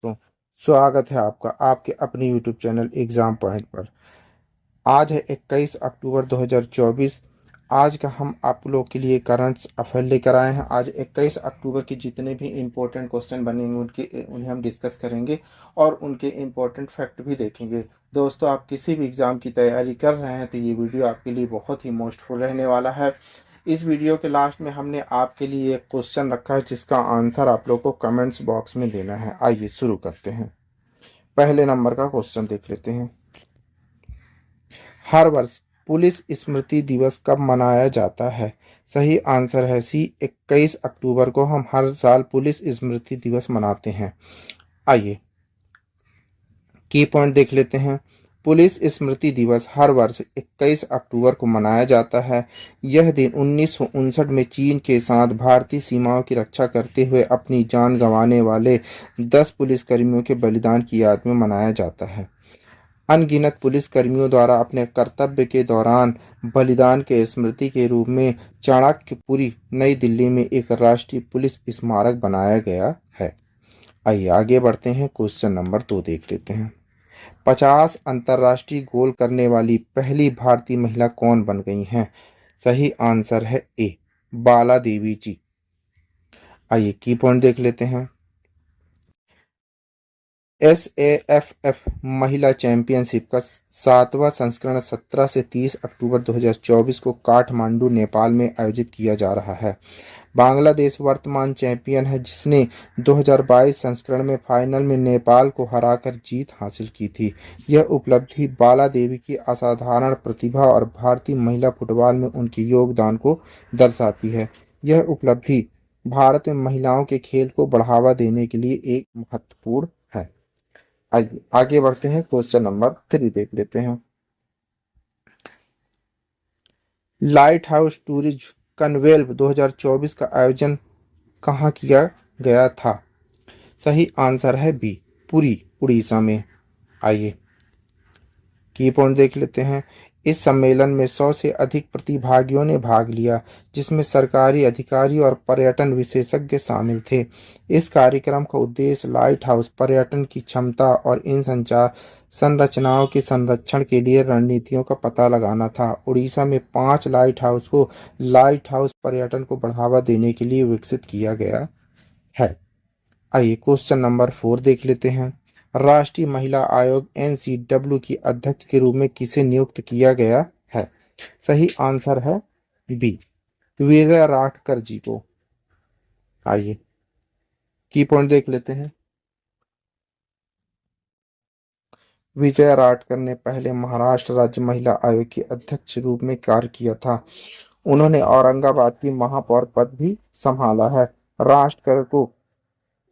दोस्तों, स्वागत है आपका आपके अपने YouTube चैनल एग्ज़ाम पॉइंट पर। आज है 21 अक्टूबर 2024। आज का हम आप लोग के लिए करंट अफेयर लेकर आए हैं। आज 21 अक्टूबर के जितने भी इम्पोर्टेंट क्वेश्चन बनेंगे उन्हें हम डिस्कस करेंगे और उनके इम्पोर्टेंट फैक्ट भी देखेंगे। दोस्तों, आप किसी भी एग्ज़ाम की तैयारी कर रहे हैं तो ये वीडियो आपके लिए बहुत ही मोस्टफुल रहने वाला है। इस वीडियो के लास्ट में हमने आपके लिए एक क्वेश्चन रखा है जिसका आंसर आप लोग को कमेंट्स बॉक्स में देना है। आइए शुरू करते हैं। पहले नंबर का क्वेश्चन देख लेते हैं। हर वर्ष पुलिस स्मृति दिवस कब मनाया जाता है? सही आंसर है सी, 21 अक्टूबर को हम हर साल पुलिस स्मृति दिवस मनाते हैं। आइए की पॉइंट देख लेते हैं। पुलिस स्मृति दिवस हर वर्ष 21 अक्टूबर को मनाया जाता है। यह दिन 1959 में चीन के साथ भारतीय सीमाओं की रक्षा करते हुए अपनी जान गंवाने वाले 10 पुलिसकर्मियों के बलिदान की याद में मनाया जाता है। अनगिनत पुलिसकर्मियों द्वारा अपने कर्तव्य के दौरान बलिदान के स्मृति के रूप में चाणक्यपुरी नई दिल्ली में एक राष्ट्रीय पुलिस स्मारक बनाया गया है। आइए आगे बढ़ते हैं। क्वेश्चन नंबर 2 देख लेते हैं। 50 अंतर्राष्ट्रीय गोल करने वाली पहली भारतीय महिला कौन बन गई हैं? सही आंसर है ए, बाला देवी जी। आइए की पॉइंट देख लेते हैं। SAFF महिला चैंपियनशिप का 7वां संस्करण 17 से 30 अक्टूबर 2024 को काठमांडू, नेपाल में आयोजित किया जा रहा है। बांग्लादेश वर्तमान चैंपियन है, जिसने 2022 संस्करण में फाइनल में नेपाल को हराकर जीत हासिल की थी। यह उपलब्धि बाला देवी की असाधारण प्रतिभा और भारतीय महिला फुटबॉल में उनके योगदान को दर्शाती है। यह उपलब्धि भारत में महिलाओं के खेल को बढ़ावा देने के लिए एक महत्वपूर्ण है। आइए आगे बढ़ते हैं। क्वेश्चन नंबर 3 देख लेते हैं। लाइट हाउस टूरिज्म कन्वेल्व 2024 का आयोजन कहाँ किया गया था? सही आंसर है बी, पुरी, उड़ीसा में। आइए की पॉइंट देख लेते हैं। इस सम्मेलन में 100 से अधिक प्रतिभागियों ने भाग लिया, जिसमें सरकारी अधिकारी और पर्यटन विशेषज्ञ शामिल थे। इस कार्यक्रम का उद्देश्य लाइट हाउस पर्यटन की क्षमता और इन संचार संरचनाओं के संरक्षण के लिए रणनीतियों का पता लगाना था। उड़ीसा में 5 लाइट हाउस को लाइट हाउस पर्यटन को बढ़ावा देने के लिए विकसित किया गया है। आइए क्वेश्चन नंबर 4 देख लेते हैं। राष्ट्रीय महिला आयोग NCW की अध्यक्ष के रूप में किसे नियुक्त किया गया है? सही आंसर है बी, विजया राठकर जी को। आइए की पॉइंट देख लेते हैं। विजया राठकर ने पहले महाराष्ट्र राज्य महिला आयोग के अध्यक्ष रूप में कार्य किया था। उन्होंने औरंगाबाद की महापौर पद भी संभाला है। राठकर को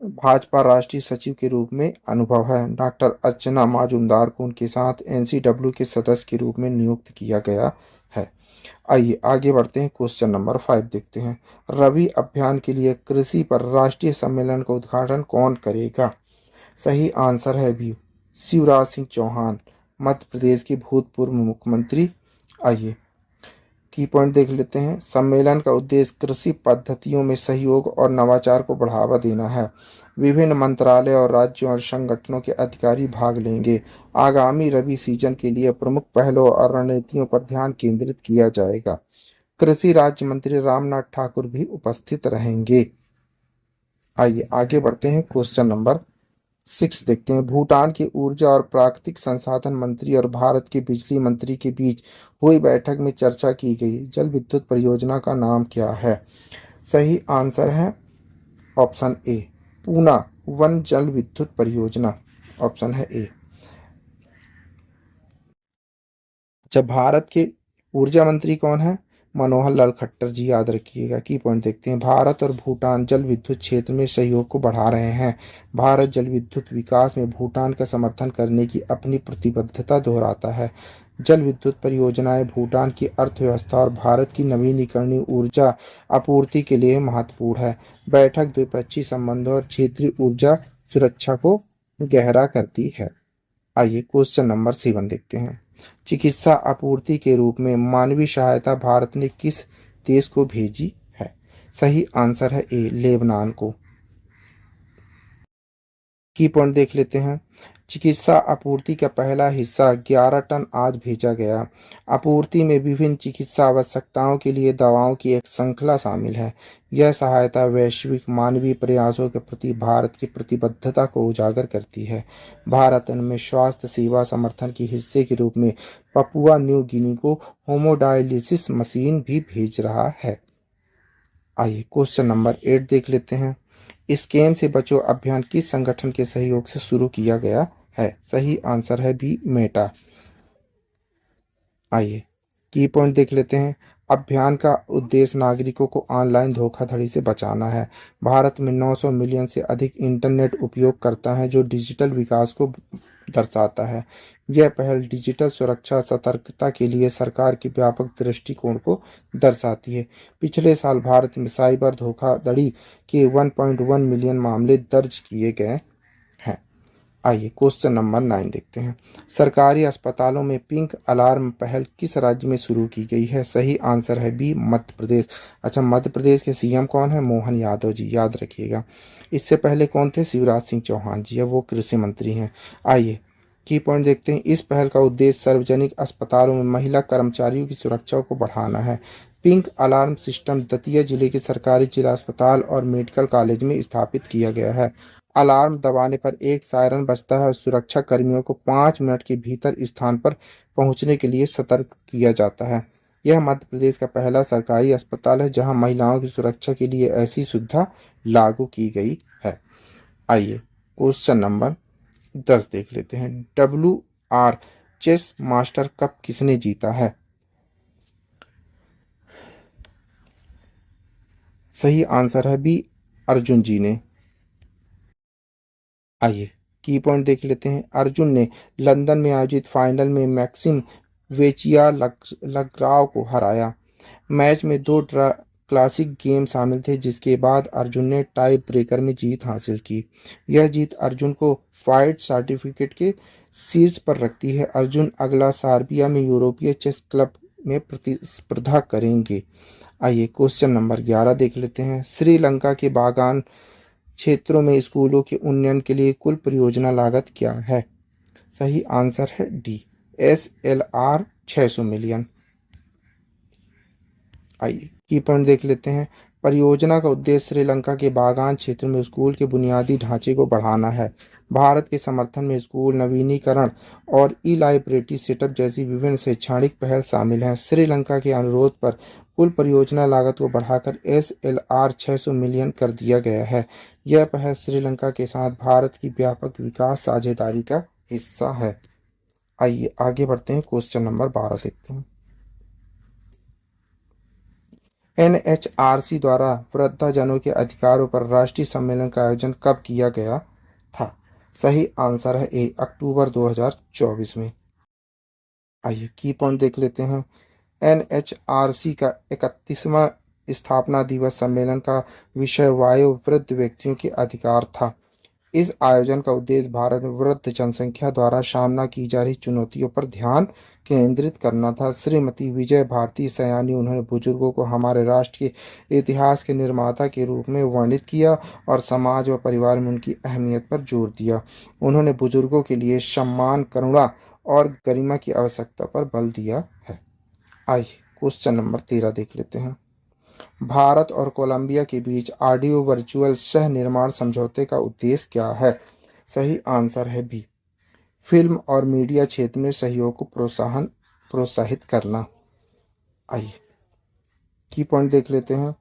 भाजपा राष्ट्रीय सचिव के रूप में अनुभव है। डॉक्टर अर्चना माजुमदार को उनके साथ NCW के सदस्य के रूप में नियुक्त किया गया है। आइए आगे बढ़ते हैं। क्वेश्चन नंबर 5 देखते हैं। रबी अभियान के लिए कृषि पर राष्ट्रीय सम्मेलन का उद्घाटन कौन करेगा? सही आंसर है बी, शिवराज सिंह चौहान, मध्य प्रदेश के भूतपूर्व मुख्यमंत्री। आइए की पॉइंट देख लेते हैं। सम्मेलन का उद्देश्य कृषि पद्धतियों में सहयोग और नवाचार को बढ़ावा देना है। विभिन्न मंत्रालय और राज्यों और संगठनों के अधिकारी भाग लेंगे। आगामी रबी सीजन के लिए प्रमुख पहलों और रणनीतियों पर ध्यान केंद्रित किया जाएगा। कृषि राज्य मंत्री रामनाथ ठाकुर भी उपस्थित रहेंगे। आइए आगे बढ़ते हैं। क्वेश्चन नंबर 6 देखते हैं। भूटान के ऊर्जा और प्राकृतिक संसाधन मंत्री और भारत के बिजली मंत्री के बीच हुई बैठक में चर्चा की गई जल विद्युत परियोजना का नाम क्या है? सही आंसर है ऑप्शन ए, पूना वन जल विद्युत परियोजना। ऑप्शन है ए। जब भारत के ऊर्जा मंत्री कौन है? मनोहर लाल खट्टर जी, याद रखिएगा। की पॉइंट देखते हैं। भारत और भूटान जल विद्युत क्षेत्र में सहयोग को बढ़ा रहे हैं। भारत जल विद्युत विकास में भूटान का समर्थन करने की अपनी प्रतिबद्धता दोहराता है। जल विद्युत परियोजनाएं भूटान की अर्थव्यवस्था और भारत की नवीनीकरणीय ऊर्जा आपूर्ति के लिए महत्वपूर्ण है। बैठक द्विपक्षीय संबंधों और क्षेत्रीय ऊर्जा सुरक्षा को गहरा करती है। आइए क्वेश्चन नंबर 7 देखते हैं। चिकित्सा आपूर्ति के रूप में मानवीय सहायता भारत ने किस देश को भेजी है? सही आंसर है ए, लेबनान को। की पॉइंट देख लेते हैं। चिकित्सा आपूर्ति का पहला हिस्सा 11 टन आज भेजा गया। आपूर्ति में विभिन्न चिकित्सा आवश्यकताओं के लिए दवाओं की एक श्रृंखला शामिल है। यह सहायता वैश्विक मानवीय प्रयासों के प्रति भारत की प्रतिबद्धता को उजागर करती है। भारत में स्वास्थ्य सेवा समर्थन के हिस्से के रूप में पपुआ न्यू गिनी को होमोडायलिसिस मशीन भी भेज रहा है। आइए क्वेश्चन नंबर 8 देख लेते हैं। स्कैम से बचो अभियान किस संगठन के सहयोग से शुरू किया गया है? सही आंसर है बी, मेटा। आइए की पॉइंट देख लेते हैं। अभियान का उद्देश्य नागरिकों को ऑनलाइन धोखाधड़ी से बचाना है। भारत में 900 मिलियन से अधिक इंटरनेट उपयोगकर्ता हैं, जो डिजिटल विकास को दर्शाता है। यह पहल डिजिटल सुरक्षा सतर्कता के लिए सरकार के व्यापक दृष्टिकोण को दर्शाती है। पिछले साल भारत में साइबर धोखाधड़ी के 1.1 मिलियन मामले दर्ज किए गए हैं। आइए क्वेश्चन नंबर 9 देखते हैं। सरकारी अस्पतालों में पिंक अलार्म पहल किस राज्य में शुरू की गई है? सही आंसर है बी, मध्य प्रदेश। अच्छा, मध्य प्रदेश के सीएम कौन है? मोहन यादव जी, याद रखिएगा। इससे पहले कौन थे? शिवराज सिंह चौहान जी, वो कृषि मंत्री हैं। आइए की पॉइंट देखते हैं। इस पहल का उद्देश्य सार्वजनिक अस्पतालों में महिला कर्मचारियों की सुरक्षा को बढ़ाना है। पिंक अलार्म सिस्टम दतिया जिले के सरकारी जिला अस्पताल और मेडिकल कॉलेज में स्थापित किया गया है। अलार्म दबाने पर एक सायरन बजता है और सुरक्षा कर्मियों को 5 मिनट के भीतर स्थान पर पहुंचने के लिए सतर्क किया जाता है। यह मध्य प्रदेश का पहला सरकारी अस्पताल है जहां महिलाओं की सुरक्षा के लिए ऐसी सुविधा लागू की गई है। आइए क्वेश्चन नंबर 10 देख लेते हैं। WR चेस मास्टर कप किसने जीता है? सही आंसर है बी, अर्जुन जी ने। आइए की पॉइंट देख लेते हैं। अर्जुन ने लंदन में आयोजित फाइनल में मैक्सिम वेचिया लग्राव को हराया। मैच में दो क्लासिक गेम शामिल थे, जिसके बाद अर्जुन ने टाई ब्रेकर में जीत हासिल की। यह जीत अर्जुन को फाइट सर्टिफिकेट के शीर्ष पर रखती है। अर्जुन अगला सार्बिया में यूरोपीय चेस क्लब में प्रतिस्पर्धा करेंगे। आइए क्वेश्चन नंबर 11 देख लेते हैं। श्रीलंका के बागान क्षेत्रों में स्कूलों के उन्नयन के लिए कुल परियोजना लागत क्या है? सही आंसर है डी, SLR 600 मिलियन। आइए की पॉइंट देख लेते हैं। परियोजना का उद्देश्य श्रीलंका के बागान क्षेत्र में स्कूल के बुनियादी ढांचे को बढ़ाना है। भारत के समर्थन में स्कूल नवीनीकरण और ई लाइब्रेरी सेटअप जैसी विभिन्न शैक्षणिक पहल शामिल हैं। श्रीलंका के अनुरोध पर कुल परियोजना लागत को बढ़ाकर SLR 600 मिलियन कर दिया गया है। यह पहल श्रीलंका के साथ भारत की व्यापक विकास साझेदारी का हिस्सा है। आइए आगे बढ़ते हैं। क्वेश्चन नंबर 12 देखते हैं। NHRC द्वारा वृद्धजनों के अधिकारों पर राष्ट्रीय सम्मेलन का आयोजन कब किया गया था? सही आंसर है ए, अक्टूबर 2024 में। आइए की पॉइंट देख लेते हैं। NHRC का 31वां स्थापना दिवस सम्मेलन का विषय वयोवृद्ध व्यक्तियों के अधिकार था। इस आयोजन का उद्देश्य भारत में वृद्ध जनसंख्या द्वारा सामना की जा रही चुनौतियों पर ध्यान केंद्रित करना था। श्रीमती विजय भारती सयानी, उन्होंने बुजुर्गों को हमारे राष्ट्र के इतिहास के निर्माता के रूप में वर्णित किया और समाज व परिवार में उनकी अहमियत पर जोर दिया। उन्होंने बुजुर्गों के लिए सम्मान, करुणा और गरिमा की आवश्यकता पर बल दिया है। आइए क्वेश्चन नंबर 13 देख लेते हैं। भारत और कोलंबिया के बीच ऑडियो वर्चुअल सह निर्माण समझौते का उद्देश्य क्या है? सही आंसर है बी, फिल्म और मीडिया क्षेत्र में सहयोग को प्रोत्साहित करना। आइए की पॉइंट देख लेते हैं।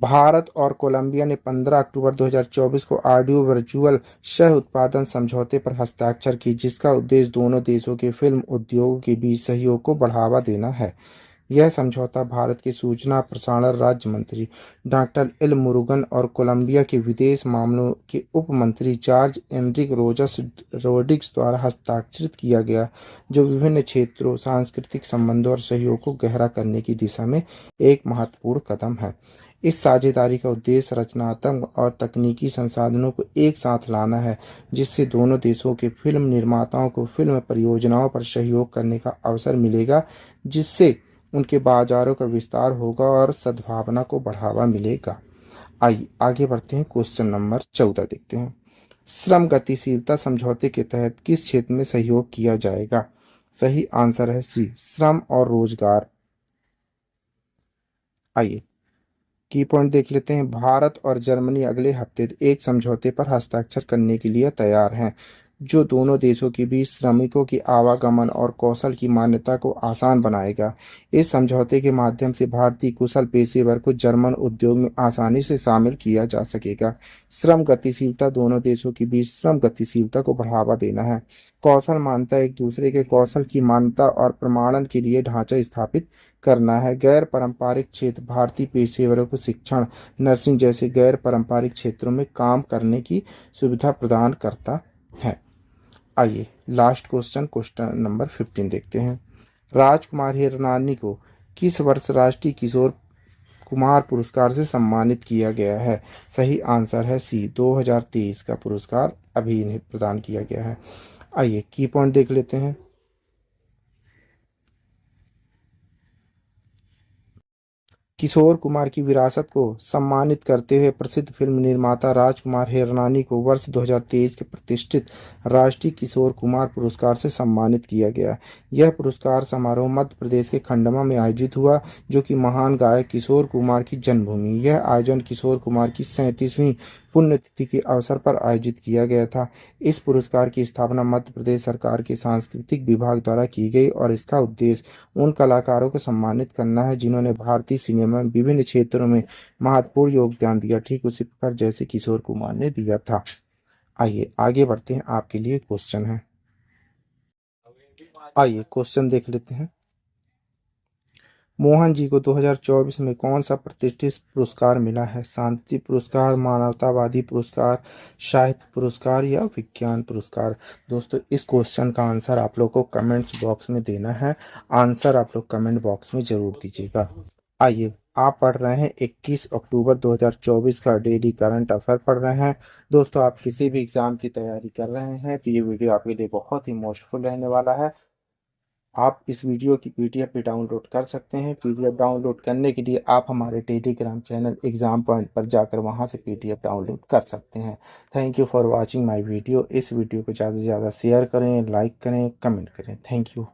भारत और कोलंबिया ने 15 अक्टूबर 2024 को ऑडियो वर्चुअल सह उत्पादन समझौते पर हस्ताक्षर की, जिसका उद्देश्य दोनों देशों के फिल्म उद्योगों के बीच सहयोग को बढ़ावा देना है। यह समझौता भारत के सूचना प्रसारण राज्य मंत्री डॉक्टर एल मुरुगन और कोलंबिया के विदेश मामलों के उप मंत्री जॉर्ज एनरिक रोजस रोड्रिग्स द्वारा हस्ताक्षरित किया गया, जो विभिन्न क्षेत्रों, सांस्कृतिक संबंधों और सहयोग को गहरा करने की दिशा में एक महत्वपूर्ण कदम है। इस साझेदारी का उद्देश्य रचनात्मक और तकनीकी संसाधनों को एक साथ लाना है, जिससे दोनों देशों के फिल्म निर्माताओं को फिल्म परियोजनाओं पर सहयोग करने का अवसर मिलेगा, जिससे उनके बाजारों का विस्तार होगा और सद्भावना को बढ़ावा मिलेगा। आइए आगे बढ़ते हैं। क्वेश्चन नंबर 14 देखते हैं। श्रम गतिशीलता समझौते के तहत किस क्षेत्र में सहयोग किया जाएगा? सही आंसर है सी, श्रम और रोजगार। आइए की पॉइंट देख लेते हैं। भारत और जर्मनी अगले हफ्ते एक समझौते पर हस्ताक्षर करने के लिए तैयार हैं, जो दोनों देशों के बीच श्रमिकों की आवागमन और कौशल की मान्यता को आसान बनाएगा। इस समझौते के माध्यम से भारतीय कुशल पेशेवर को जर्मन उद्योग में आसानी से शामिल किया जा सकेगा। श्रम गतिशीलता दोनों देशों के बीच श्रम गतिशीलता को बढ़ावा देना है। कौशल मान्यता एक दूसरे के कौशल की मान्यता और प्रमाणन के लिए ढांचा स्थापित करना है। गैर पारंपरिक क्षेत्र भारतीय पेशेवरों को शिक्षण, नर्सिंग जैसे गैर पारंपरिक क्षेत्रों में काम करने की सुविधा प्रदान करता है। आइए लास्ट क्वेश्चन, क्वेश्चन नंबर 15 देखते हैं। राजकुमार हिरानी को किस वर्ष राष्ट्रीय किशोर कुमार पुरस्कार से सम्मानित किया गया है? सही आंसर है सी, 2023 का पुरस्कार अभी इन्हें प्रदान किया गया है। आइए की पॉइंट देख लेते हैं। किशोर कुमार की विरासत को सम्मानित करते हुए प्रसिद्ध फिल्म निर्माता राजकुमार हिरानी को वर्ष 2023 के प्रतिष्ठित राष्ट्रीय किशोर कुमार पुरस्कार से सम्मानित किया गया। यह पुरस्कार समारोह मध्य प्रदेश के खंडवा में आयोजित हुआ, जो कि महान गायक किशोर कुमार की जन्मभूमि। यह आयोजन किशोर कुमार की 37वीं पुण्यतिथि के अवसर पर आयोजित किया गया था। इस पुरस्कार की स्थापना मध्य प्रदेश सरकार के सांस्कृतिक विभाग द्वारा की गई और इसका उद्देश्य उन कलाकारों को सम्मानित करना है जिन्होंने भारतीय सिनेमा में विभिन्न क्षेत्रों में महत्वपूर्ण योगदान दिया, ठीक उसी प्रकार जैसे किशोर कुमार ने दिया था। आइए आगे बढ़ते हैं, आपके लिए क्वेश्चन है। आइए क्वेश्चन देख लेते हैं। मोहन जी को 2024 में कौन सा प्रतिष्ठित पुरस्कार मिला है? शांति पुरस्कार, मानवतावादी पुरस्कार, साहित्य पुरस्कार या विज्ञान पुरस्कार? दोस्तों इस क्वेश्चन का आंसर आप लोग को कमेंट्स बॉक्स में देना है। आंसर आप लोग कमेंट बॉक्स में जरूर दीजिएगा। आइए आप पढ़ रहे हैं 21 अक्टूबर 2024 का डेली करंट अफेयर पढ़ रहे हैं। दोस्तों आप किसी भी एग्जाम की तैयारी कर रहे हैं तो ये वीडियो आपके लिए बहुत ही यूजफुल रहने वाला है। आप इस वीडियो की पीडीएफ भी डाउनलोड कर सकते हैं। पीडीएफ डाउनलोड करने के लिए आप हमारे टेलीग्राम चैनल एग्जाम पॉइंट पर जाकर वहां से पीडीएफ डाउनलोड कर सकते हैं। Thank you for watching my video. इस वीडियो को ज़्यादा से ज़्यादा शेयर करें, लाइक करें, कमेंट करें। Thank you.